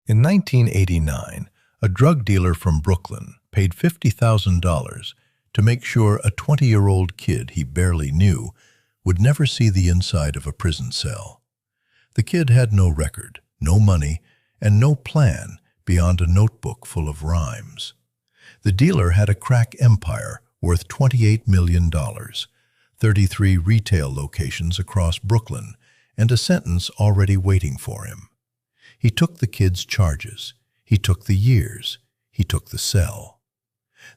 In 1989, a drug dealer from Brooklyn paid $50,000 to make sure a 20-year-old kid he barely knew would never see the inside of a prison cell. The kid had no record, no money, and no plan beyond a notebook full of rhymes. The dealer had a crack empire worth $28 million, 33 retail locations across Brooklyn, and a sentence already waiting for him. He took the kid's charges. He took the years. He took the cell.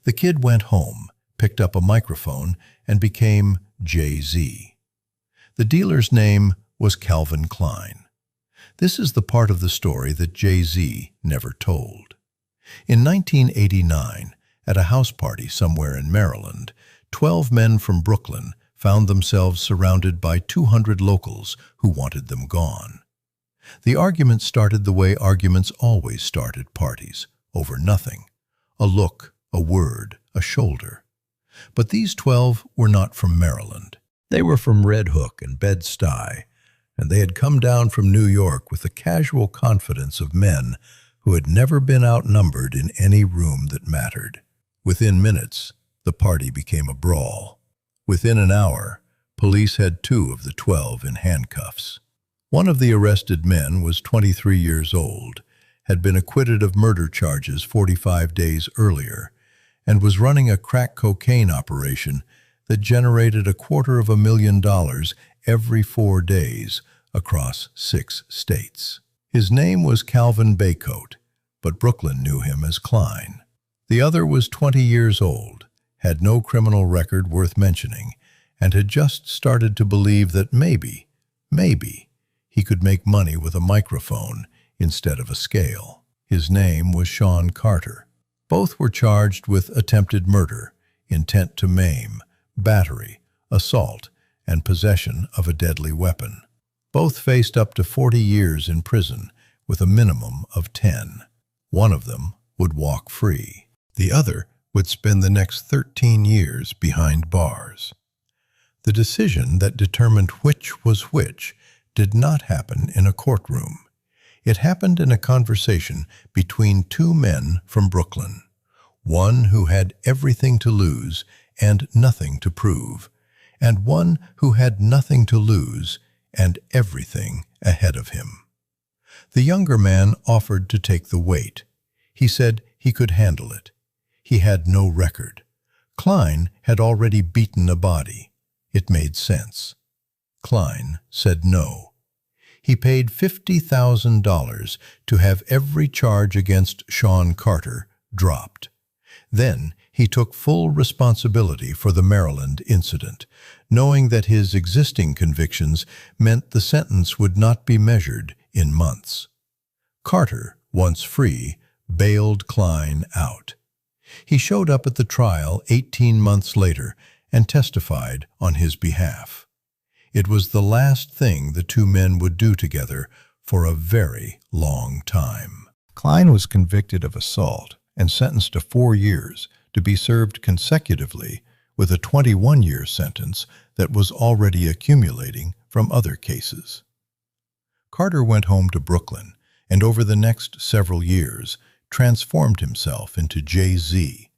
The kid went home, picked up a microphone, and became Jay-Z. The dealer's name was Calvin Klein. This is the part of the story that Jay-Z never told. In 1989, at a house party somewhere in Maryland, 12 men from Brooklyn found themselves surrounded by 200 locals who wanted them gone. The argument started the way arguments always start at parties, over nothing. A look, a word, a shoulder. But these 12 were not from Maryland. They were from Red Hook and Bed-Stuy, and they had come down from New York with the casual confidence of men who had never been outnumbered in any room that mattered. Within minutes, the party became a brawl. Within an hour, police had 2 of the 12 in handcuffs. One of the arrested men was 23 years old, had been acquitted of murder charges 45 days earlier, and was running a crack cocaine operation that generated $250,000 every 4 days across 6 states. His name was Calvin Baycoat, but Brooklyn knew him as Klein. The other was 20 years old, had no criminal record worth mentioning, and had just started to believe that maybe, he could make money with a microphone instead of a scale. His name was Sean Carter. Both were charged with attempted murder, intent to maim, battery, assault, and possession of a deadly weapon. Both faced up to 40 years in prison with a minimum of 10. One of them would walk free. The other would spend the next 13 years behind bars. The decision that determined which was which did not happen in a courtroom. It happened in a conversation between 2 men from Brooklyn, one who had everything to lose and nothing to prove, and one who had nothing to lose and everything ahead of him. The younger man offered to take the weight. He said he could handle it. He had no record. Klein had already beaten a body. It made sense. Klein said no. He paid $50,000 to have every charge against Sean Carter dropped. Then he took full responsibility for the Maryland incident, knowing that his existing convictions meant the sentence would not be measured in months. Carter, once free, bailed Klein out. He showed up at the trial 18 months later and testified on his behalf. It was the last thing the 2 men would do together for a very long time. Klein was convicted of assault and sentenced to 4 years to be served consecutively with a 21-year sentence that was already accumulating from other cases. Carter went home to Brooklyn and over the next several years transformed himself into Jay-Z,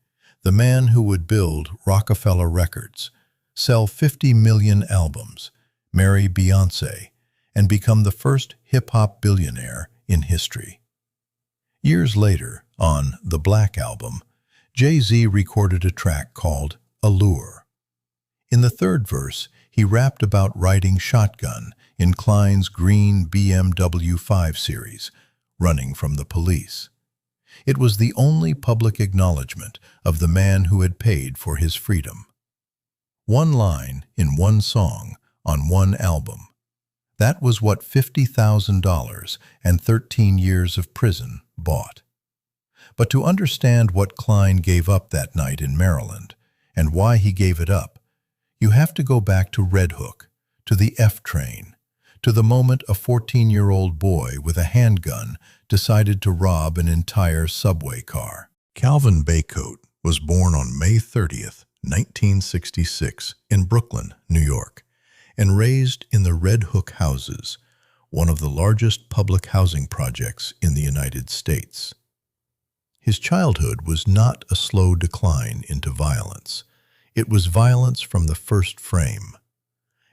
the man who would build Rockefeller Records, sell 50 million albums, marry Beyoncé, and become the first hip-hop billionaire in history. Years later, on the Black Album, Jay-Z recorded a track called Allure. In the 3rd verse, he rapped about riding shotgun in Klein's green BMW 5 Series, running from the police. It was the only public acknowledgement of the man who had paid for his freedom. One line in one song on one album. That was what $50,000 and 13 years of prison bought. But to understand what Klein gave up that night in Maryland and why he gave it up, you have to go back to Red Hook, to the F train, to the moment a 14-year-old boy with a handgun decided to rob an entire subway car. Calvin Baycoat was born on May 30th, 1966, in Brooklyn, New York, and raised in the Red Hook houses, one of the largest public housing projects in the United States. His childhood was not a slow decline into violence. It was violence from the first frame.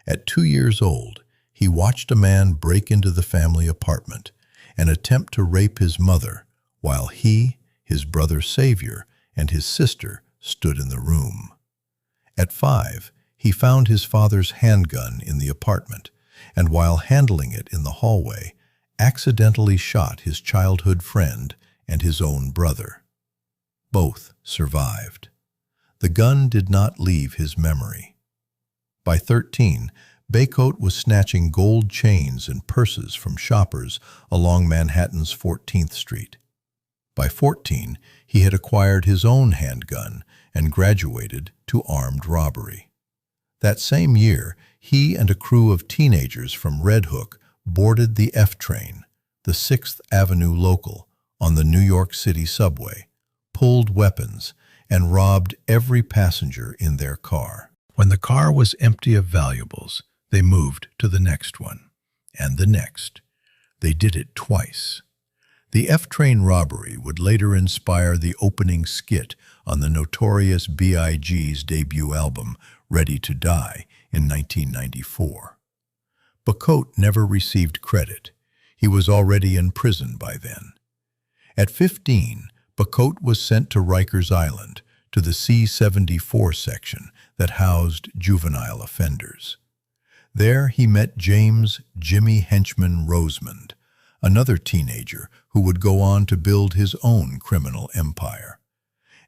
At 2 years old, he watched a man break into the family apartment and attempt to rape his mother while he, his brother Xavier, and his sister stood in the room. At 5, he found his father's handgun in the apartment, and while handling it in the hallway, accidentally shot his childhood friend and his own brother. Both survived. The gun did not leave his memory. By 13, Baycoat was snatching gold chains and purses from shoppers along Manhattan's 14th Street. By 14, he had acquired his own handgun and graduated to armed robbery. That same year, he and a crew of teenagers from Red Hook boarded the F train, the 6th Avenue local, on the New York City subway, pulled weapons, and robbed every passenger in their car. When the car was empty of valuables, they moved to the next one, and the next. They did it twice. The F-Train robbery would later inspire the opening skit on the notorious B.I.G.'s debut album, Ready to Die, in 1994. Baycoat never received credit. He was already in prison by then. At 15, Baycoat was sent to Rikers Island, to the C-74 section that housed juvenile offenders. There he met James "Jimmy" Henchman Rosemond, another teenager who would go on to build his own criminal empire.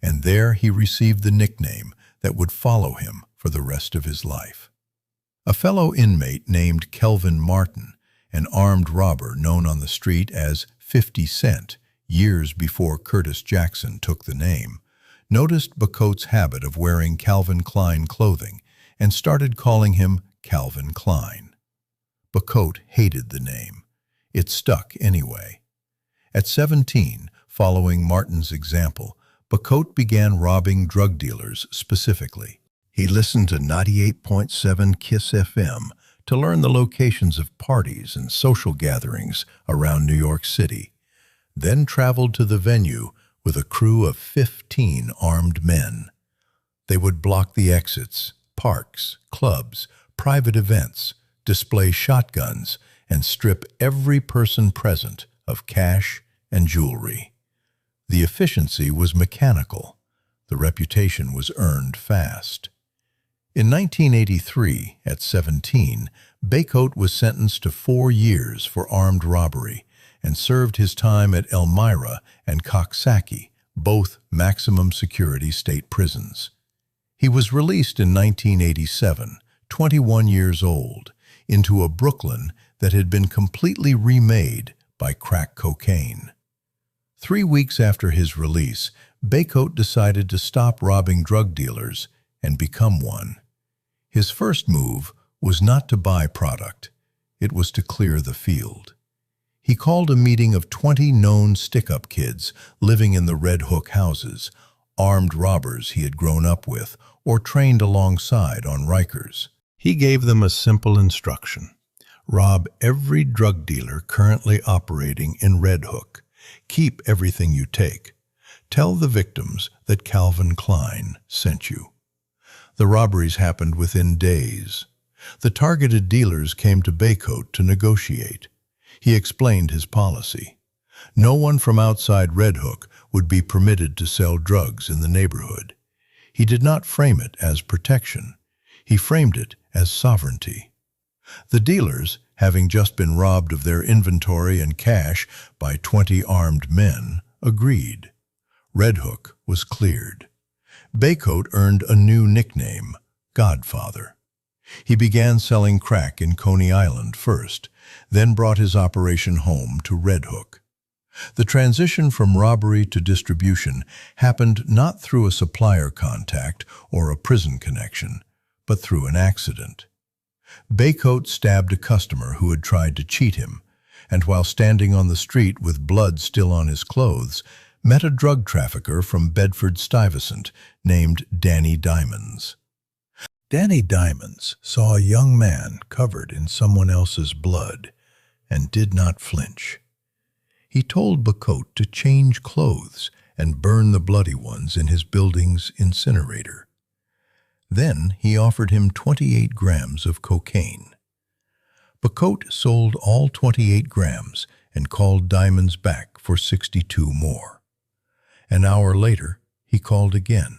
And there he received the nickname that would follow him for the rest of his life. A fellow inmate named Kelvin Martin, an armed robber known on the street as 50 Cent, years before Curtis Jackson took the name, noticed Baycoat's habit of wearing Calvin Klein clothing and started calling him Calvin Klein. Baycoat hated the name. It stuck anyway. At 17, following Martin's example, Baycoat began robbing drug dealers specifically. He listened to 98.7 KISS FM to learn the locations of parties and social gatherings around New York City, then traveled to the venue with a crew of 15 armed men. They would block the exits, parks, clubs, private events, display shotguns, and strip every person present of cash and jewelry. The efficiency was mechanical. The reputation was earned fast. In 1983, at 17, Baycoat was sentenced to 4 years for armed robbery and served his time at Elmira and Coxsackie, both maximum security state prisons. He was released in 1987, 21 years old, into a Brooklyn that had been completely remade by crack cocaine. 3 weeks after his release, Baycoat decided to stop robbing drug dealers and become one. His first move was not to buy product. It was to clear the field. He called a meeting of 20 known stick-up kids living in the Red Hook houses, armed robbers he had grown up with or trained alongside on Rikers. He gave them a simple instruction: rob every drug dealer currently operating in Red Hook. Keep everything you take. Tell the victims that Calvin Klein sent you. The robberies happened within days. The targeted dealers came to Baycoat to negotiate. He explained his policy. No one from outside Red Hook would be permitted to sell drugs in the neighborhood. He did not frame it as protection. He framed it as sovereignty. The dealers, having just been robbed of their inventory and cash by 20 armed men, agreed. Red Hook was cleared. Baycoat earned a new nickname, Godfather. He began selling crack in Coney Island first, then brought his operation home to Red Hook. The transition from robbery to distribution happened not through a supplier contact or a prison connection, but through an accident. Baycoat stabbed a customer who had tried to cheat him, and while standing on the street with blood still on his clothes, met a drug trafficker from Bedford-Stuyvesant named Danny Diamonds. Danny Diamonds saw a young man covered in someone else's blood and did not flinch. He told Bacote to change clothes and burn the bloody ones in his building's incinerator. Then he offered him 28 grams of cocaine. Bacote sold all 28 grams and called Diamonds back for 62 more. An hour later, he called again.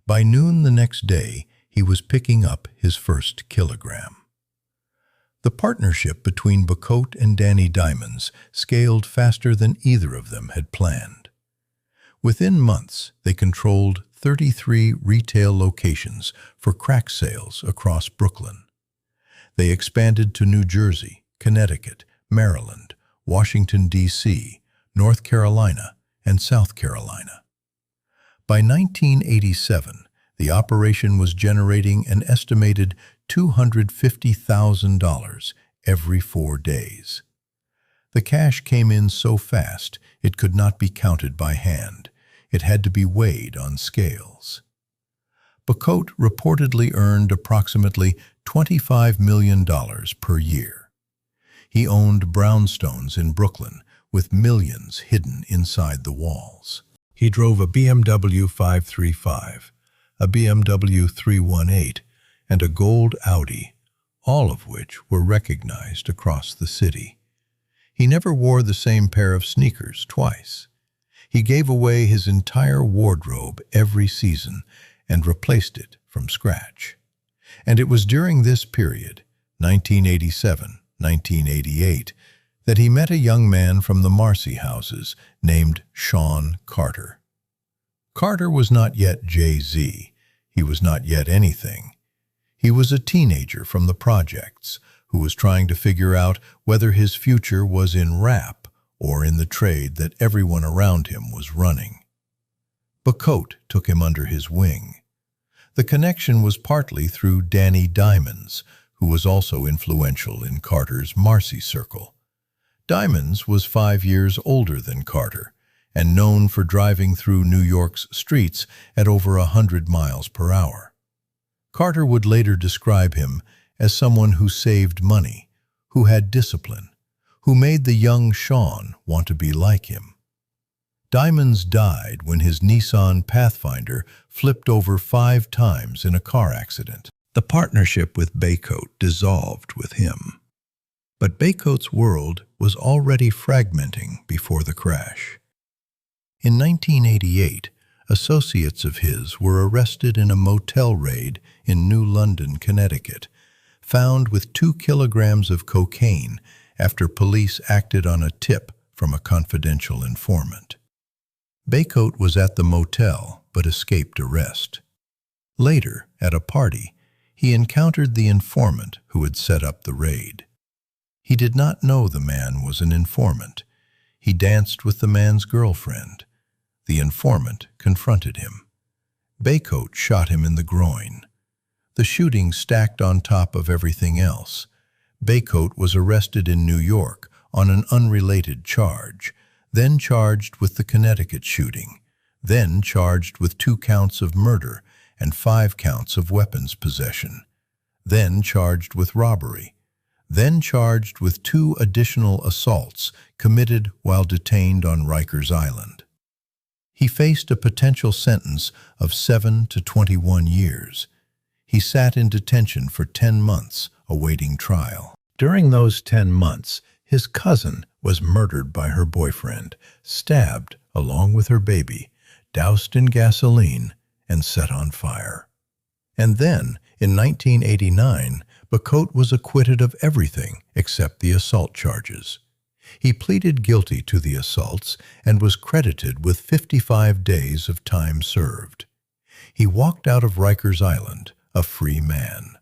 By noon the next day, he was picking up his first kilogram. The partnership between Bacote and Danny Diamonds scaled faster than either of them had planned. Within months, they controlled 33 retail locations for crack sales across Brooklyn. They expanded to New Jersey, Connecticut, Maryland, Washington, D.C., North Carolina, and South Carolina. By 1987, the operation was generating an estimated $250,000 every 4 days. The cash came in so fast it could not be counted by hand. It had to be weighed on scales. Bacote reportedly earned approximately $25 million per year. He owned brownstones in Brooklyn with millions hidden inside the walls. He drove a BMW 535, a BMW 318, and a gold Audi, all of which were recognized across the city. He never wore the same pair of sneakers twice. He gave away his entire wardrobe every season and replaced it from scratch. And it was during this period, 1987-1988, that he met a young man from the Marcy houses named Sean Carter. Carter was not yet Jay-Z. He was not yet anything. He was a teenager from the projects who was trying to figure out whether his future was in rap or in the trade that everyone around him was running. Bacote took him under his wing. The connection was partly through Danny Diamonds, who was also influential in Carter's Marcy circle. Diamonds was 5 years older than Carter and known for driving through New York's streets at over 100 miles per hour. Carter would later describe him as someone who saved money, who had discipline, who made the young Sean want to be like him. Diamonds died when his Nissan Pathfinder flipped over 5 times in a car accident. The partnership with Bacote dissolved with him. But Bacote's world was already fragmenting before the crash. In 1988, associates of his were arrested in a motel raid in New London, Connecticut, found with 2 kilograms of cocaine after police acted on a tip from a confidential informant. Bacote was at the motel but escaped arrest. Later, at a party, he encountered the informant who had set up the raid. He did not know the man was an informant. He danced with the man's girlfriend. The informant confronted him. Bacote shot him in the groin. The shooting stacked on top of everything else. Bacote was arrested in New York on an unrelated charge, then charged with the Connecticut shooting, then charged with 2 counts of murder and 5 counts of weapons possession, then charged with robbery, then charged with 2 additional assaults committed while detained on Rikers Island. He faced a potential sentence of 7 to 21 years. He sat in detention for 10 months, awaiting trial. During those 10 months, his cousin was murdered by her boyfriend, stabbed along with her baby, doused in gasoline, and set on fire. And then, in 1989, Bacote was acquitted of everything except the assault charges. He pleaded guilty to the assaults and was credited with 55 days of time served. He walked out of Rikers Island a free man.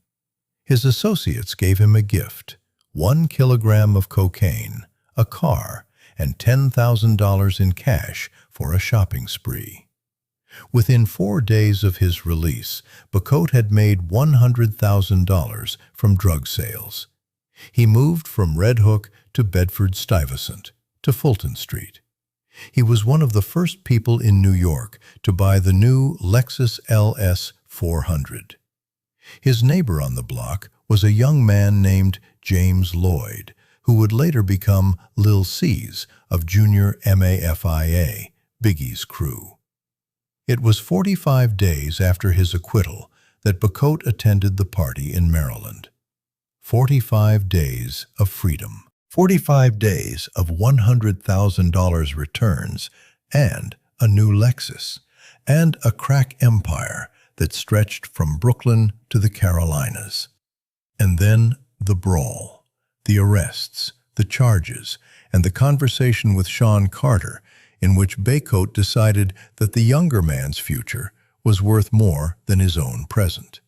His associates gave him a gift: 1 kilogram of cocaine, a car, and $10,000 in cash for a shopping spree. Within 4 days of his release, Bacote had made $100,000 from drug sales. He moved from Red Hook to Bedford-Stuyvesant to Fulton Street. He was one of the first people in New York to buy the new Lexus LS 400. His neighbor on the block was a young man named James Lloyd, who would later become Lil C's of Junior Mafia, Biggie's crew. It was 45 days after his acquittal that Bacote attended the party in Maryland. 45 days of freedom. 45 days of $100,000 returns and a new Lexus, and a crack empire that stretched from Brooklyn to the Carolinas. And then the brawl, the arrests, the charges, and the conversation with Sean Carter, in which Bacote decided that the younger man's future was worth more than his own present.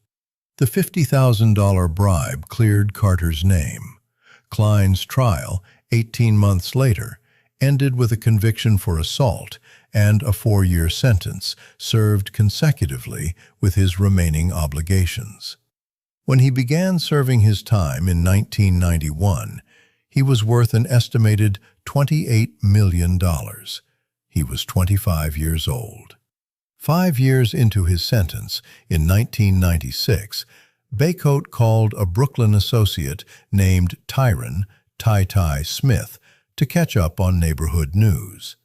The $50,000 bribe cleared Carter's name. Klein's trial, 18 months later, ended with a conviction for assault and a 4-year sentence served consecutively with his remaining obligations. When he began serving his time in 1991, he was worth an estimated $28 million. He was 25 years old. 5 years into his sentence, in 1996, Bacote called a Brooklyn associate named Tyron Ty Smith to catch up on neighborhood news.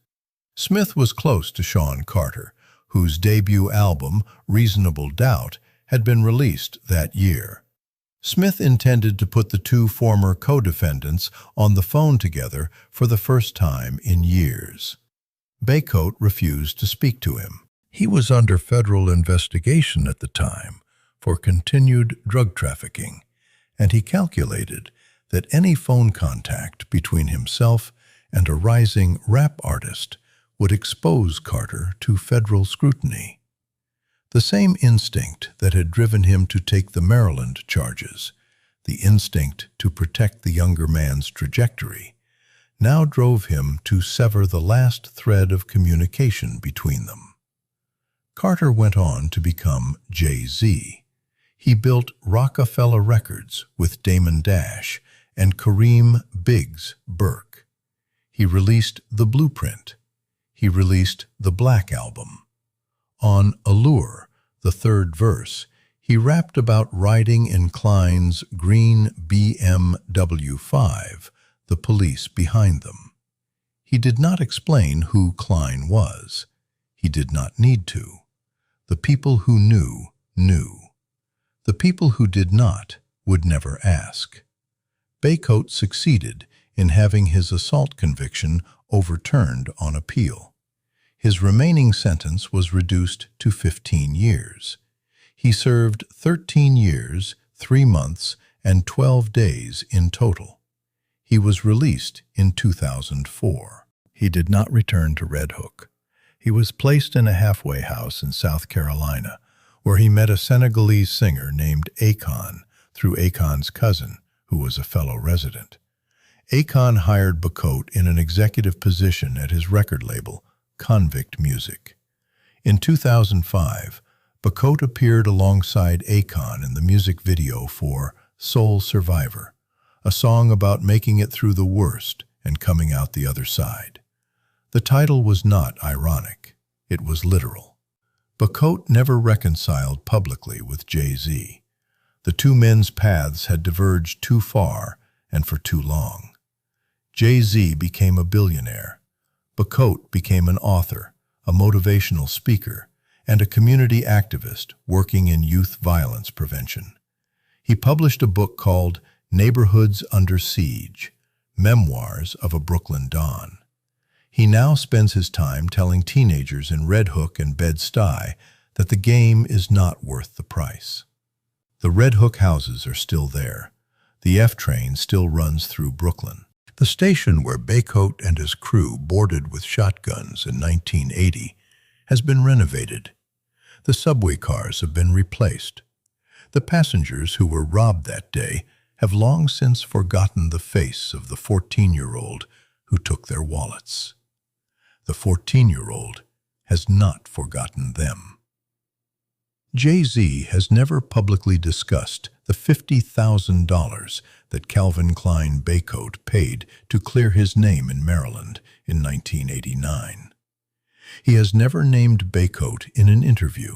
Smith was close to Sean Carter, whose debut album, Reasonable Doubt, had been released that year. Smith intended to put the two former co-defendants on the phone together for the first time in years. Bacote refused to speak to him. He was under federal investigation at the time for continued drug trafficking, and he calculated that any phone contact between himself and a rising rap artist would expose Carter to federal scrutiny. The same instinct that had driven him to take the Maryland charges, the instinct to protect the younger man's trajectory, now drove him to sever the last thread of communication between them. Carter went on to become Jay-Z. He built Rockefeller Records with Damon Dash and Kareem Biggs Burke. He released The Blueprint. He released the Black Album. On Allure, the third verse, he rapped about riding in Klein's green BMW 5, the police behind them. He did not explain who Klein was. He did not need to. The people who knew, knew. The people who did not would never ask. Bacote succeeded in having his assault conviction overturned on appeal. His remaining sentence was reduced to 15 years. He served 13 years, 3 months, and 12 days in total. He was released in 2004. He did not return to Red Hook. He was placed in a halfway house in South Carolina, where he met a Senegalese singer named Akon through Akon's cousin, who was a fellow resident. Akon hired Bacote in an executive position at his record label, Convict Music. In 2005, Bacote appeared alongside Akon in the music video for Soul Survivor, a song about making it through the worst and coming out the other side. The title was not ironic, it was literal. Bacote never reconciled publicly with Jay-Z. The two men's paths had diverged too far and for too long. Jay-Z became a billionaire. Bacote became an author, a motivational speaker, and a community activist working in youth violence prevention. He published a book called Neighborhoods Under Siege, Memoirs of a Brooklyn Don. He now spends his time telling teenagers in Red Hook and Bed-Stuy that the game is not worth the price. The Red Hook houses are still there. The F-train still runs through Brooklyn. The station where Bacote and his crew boarded with shotguns in 1980 has been renovated. The subway cars have been replaced. The passengers who were robbed that day have long since forgotten the face of the 14-year-old who took their wallets. The 14-year-old has not forgotten them. Jay-Z has never publicly discussed the $50,000 that Calvin Klein Bacote paid to clear his name in Maryland in 1989. He has never named Bacote in an interview.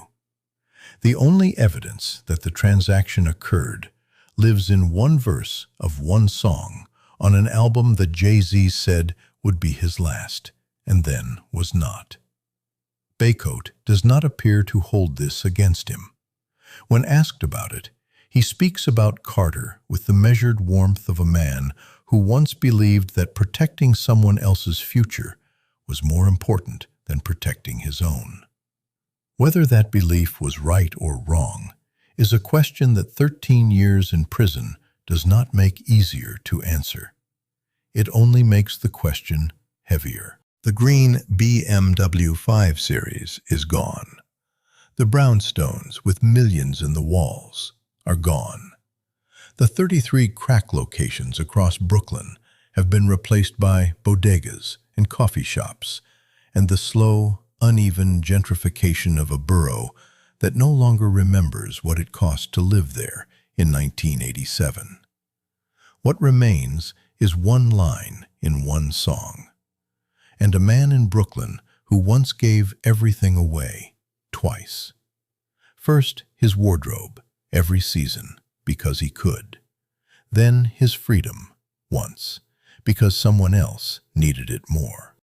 The only evidence that the transaction occurred lives in one verse of one song on an album that Jay-Z said would be his last, and then was not. Baycoat does not appear to hold this against him. When asked about it, he speaks about Carter with the measured warmth of a man who once believed that protecting someone else's future was more important than protecting his own. Whether that belief was right or wrong is a question that 13 years in prison does not make easier to answer. It only makes the question heavier. The green BMW 5 Series is gone. The brownstones with millions in the walls are gone. The 33 crack locations across Brooklyn have been replaced by bodegas and coffee shops, and the slow, uneven gentrification of a borough that no longer remembers what it cost to live there in 1987. What remains is one line in one song. And a man in Brooklyn who once gave everything away, twice. First, his wardrobe, every season, because he could. Then his freedom, once, because someone else needed it more.